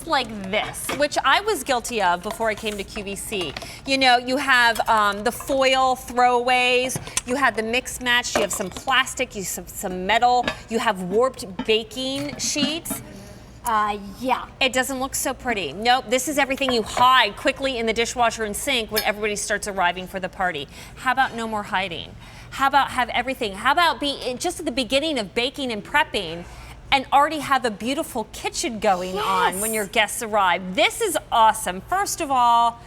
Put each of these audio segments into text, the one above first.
like this, which I was guilty of before I came to QVC. You know, you have the foil throwaways, you have the mix match, you have some plastic, you have some metal, you have warped baking sheets. Yeah. It doesn't look so pretty. Nope, this is everything you hide quickly in the dishwasher and sink when everybody starts arriving for the party. How about no more hiding? How about have everything? How about be just at the beginning of baking and prepping and already have a beautiful kitchen going on when your guests arrive? This is awesome. First of all,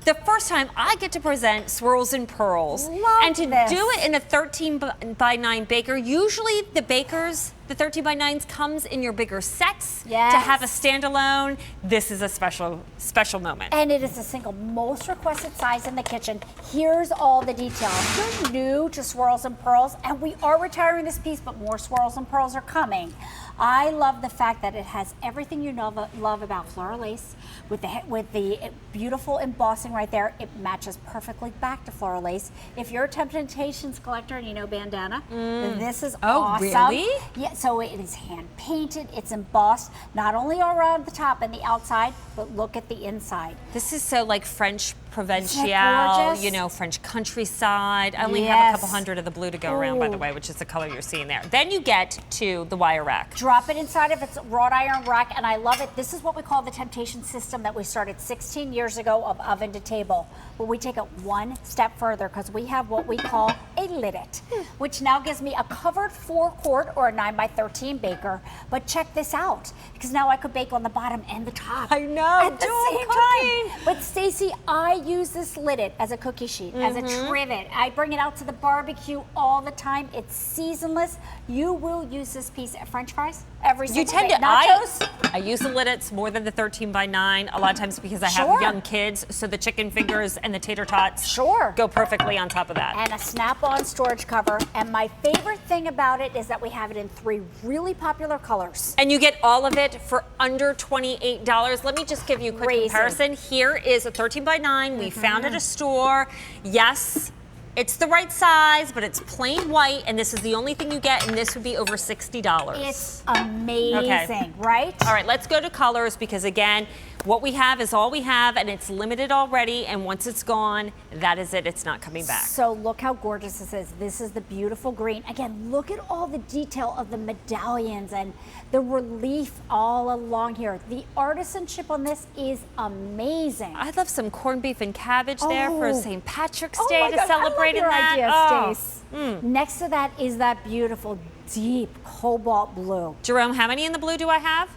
the first time I get to present Swirls and Pearls. Love do it in a 13 by 9 baker. Usually the bakers, the 13 by 9s comes in your bigger sets. Yes. To have a standalone, this is a special moment. And it is the single most requested size in the kitchen. Here's all the detail. If you're new to Swirls and Pearls, and we are retiring this piece, but more Swirls and Pearls are coming. I love the fact that it has everything you love about floral lace with the beautiful embossing right there. It matches perfectly back to floral lace. If you're a Temp-tations collector and you know bandana, then this is awesome. Oh, really? Yeah, so it is hand painted, it's embossed, not only around the top and the outside, but look at the inside. This is so like French Provincial, gorgeous? you know, French countryside. I only have a couple hundred of the blue to go around, by the way, which is the color you're seeing there. Then you get to the wire rack. Drop it inside of its wrought iron rack, and I love it. This is what we call the Temp-tations system that we started 16 years ago of oven to table. But we take it one step further because we have what we call a lid-it, which now gives me a covered 4-quart or a 9 by 13 baker. But check this out, because now I could bake on the bottom and the top. I know, at the same time. But Stacy, I use this lid-it as a cookie sheet, as a trivet. I bring it out to the barbecue all the time. It's seasonless. You will use this piece at French fries every single day. Nachos? I use the lid-its more than the 13 by 9 a lot of times because I have young kids, so the chicken fingers and the tater tots go perfectly on top of that. And a snap-on storage cover. And my favorite thing about it is that we have it in 3 really popular colors. And you get all of it for under $28. Let me just give you a quick comparison. Here is a 13 by 9 we found at a store. Yes, it's the right size, but it's plain white, and this is the only thing you get, and this would be over $60. It's amazing, right? All right, let's go to colors because, again, what we have is all we have, and it's limited already, and once it's gone, that is it. It's not coming back. So look how gorgeous this is. This is the beautiful green. Again, look at all the detail of the medallions and the relief all along here. The artisanship on this is amazing. I'd love some corned beef and cabbage there for St. Patrick's Day to God, celebrate in that. Idea, Stace. Next to that is that beautiful, deep cobalt blue. Jerome, how many in the blue do I have?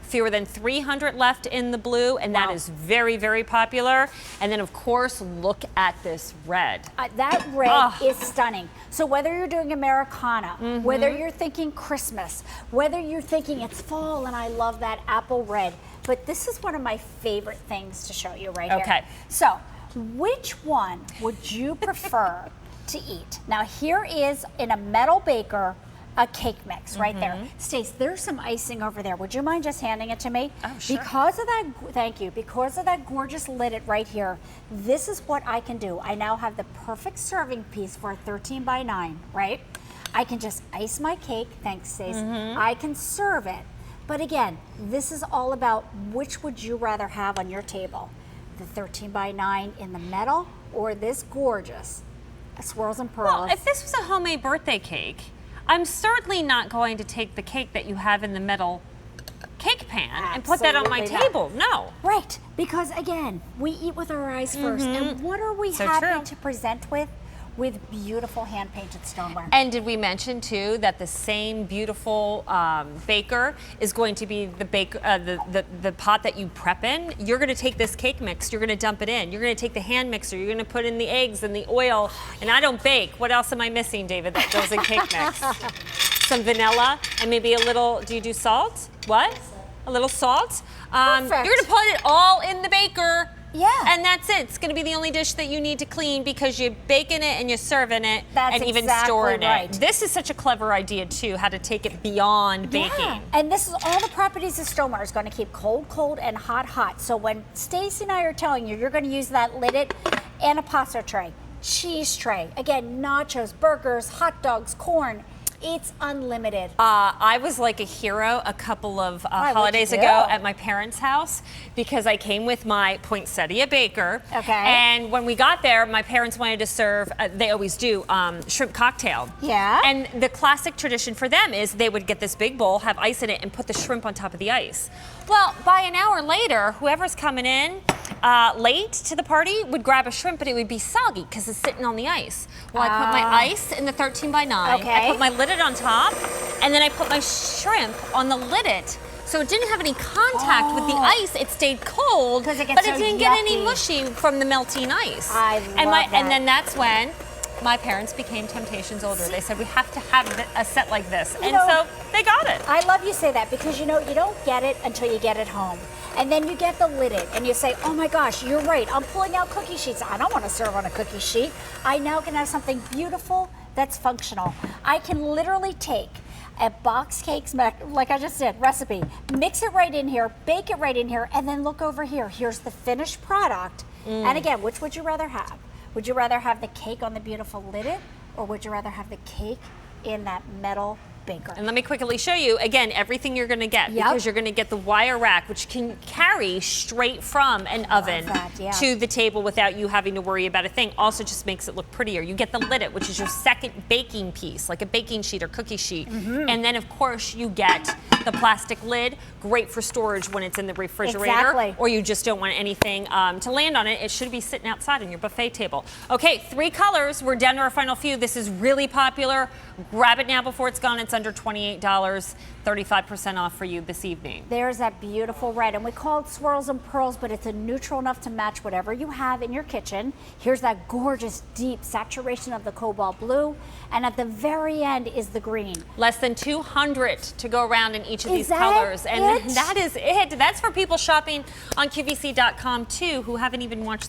Fewer than 300 left in the blue, and that is very, very popular. And then, of course, look at this red. That red is stunning. So whether you're doing Americana, whether you're thinking Christmas, whether you're thinking it's fall, and I love that apple red, but this is one of my favorite things to show you right here. So which one would you prefer to eat? Now here is, in a metal baker, a cake mix right there. Stace, there's some icing over there. Would you mind just handing it to me? Oh, sure. Because of that, thank you. Because of that gorgeous lid-it right here, this is what I can do. I now have the perfect serving piece for a 13 by 9, right? I can just ice my cake, thanks Stace. I can serve it. But again, this is all about which would you rather have on your table? The 13 by 9 in the metal or this gorgeous Swirls and Pearls? Well, if this was a homemade birthday cake, I'm certainly not going to take the cake that you have in the metal cake pan and put that on my table. No. Right, because again, we eat with our eyes first. And what are we happy to present with? With beautiful hand-painted stoneware. And did we mention too that the same beautiful baker is going to be the the pot that you prep in? You're going to take this cake mix, you're going to dump it in. You're going to take the hand mixer, you're going to put in the eggs and the oil. And I don't bake. What else am I missing, David, that goes in cake mix? Some vanilla and maybe a little. Do you do salt? What? A little salt. You're going to put it all in the baker. Yeah. And that's it. It's going to be the only dish that you need to clean because you're baking it and you're serving it and even storing it. This is such a clever idea too, how to take it beyond baking. And this is all the properties of stoneware. It's going to keep cold, cold, and hot, hot. So when Stacy and I are telling you, you're going to use that lid-it and a pasta tray, cheese tray, again, nachos, burgers, hot dogs, corn. It's unlimited. I was like a hero a couple of holidays what'd you ago do? at my parents' house because I came with my poinsettia baker. Okay. And when we got there, my parents wanted to serve, they always do, shrimp cocktail. Yeah. And the classic tradition for them is they would get this big bowl, have ice in it, and put the shrimp on top of the ice. Well, by an hour later, whoever's coming in late to the party would grab a shrimp, but it would be soggy because it's sitting on the ice. Well, I put my ice in the 13 by 9. Okay. I put my lid on top, and then I put my shrimp on the lid. So it didn't have any contact with the ice. It stayed cold, 'Cause it gets but it so didn't get any yucky. mushy from the melting ice. I and love that. And then that's when my parents became Temp-tations older. They said, we have to have a set like this. And know, so they got it. I love you say that because you know you don't get it until you get it home. And then you get the lidded and you say, oh my gosh, you're right. I'm pulling out cookie sheets. I don't want to serve on a cookie sheet. I now can have something beautiful that's functional. I can literally take a box cakes, like I just did, recipe, mix it right in here, bake it right in here, and then look over here. Here's the finished product. And again, which would you rather have? Would you rather have the cake on the beautiful lidded, or would you rather have the cake in that metal baker? And let me quickly show you, again, everything you're gonna get, because you're gonna get the wire rack, which can carry straight from an oven to the table without you having to worry about a thing. Also just makes it look prettier. You get the lidded, which is your second baking piece, like a baking sheet or cookie sheet. And then of course you get the plastic lid, great for storage when it's in the refrigerator, or you just don't want anything to land on it. It should be sitting outside on your buffet table. Okay, 3 colors. We're down to our final few. This is really popular. Grab it now before it's gone. It's under $28, 35% off for you this evening. There's that beautiful red, and we call it swirls and pearls, but it's a neutral enough to match whatever you have in your kitchen. Here's that gorgeous deep saturation of the cobalt blue, and at the very end is the green. Less than 200 to go around in each of these that colors, and it? that is it. That's for people shopping on QVC.com too, who haven't even watched